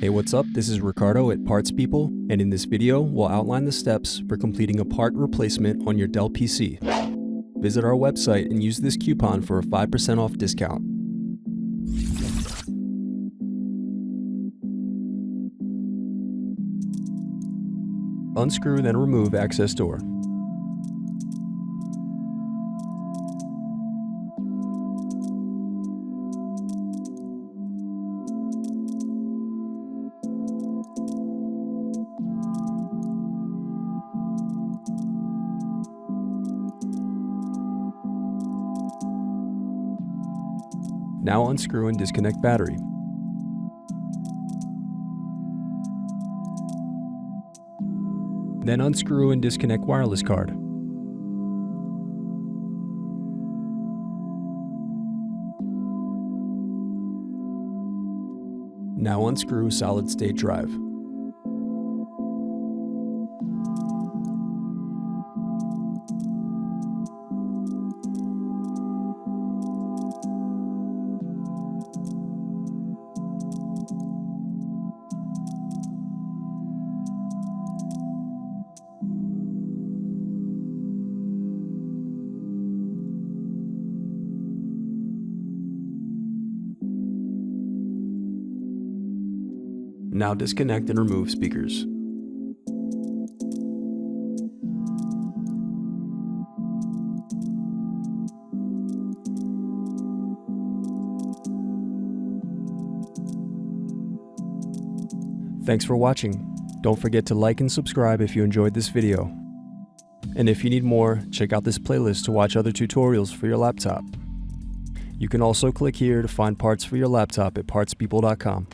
Hey, what's up? This is Ricardo at Parts People, and in this video, we'll outline the steps for completing a part replacement on your Dell PC. Visit our website and use this coupon for a 5% off discount. Unscrew, then remove access door. Now unscrew and disconnect battery. Then unscrew and disconnect wireless card. Now unscrew solid state drive. Now disconnect and remove speakers. Thanks for watching. Don't forget to like and subscribe if you enjoyed this video. And if you need more, check out this playlist to watch other tutorials for your laptop. You can also click here to find parts for your laptop at partspeople.com.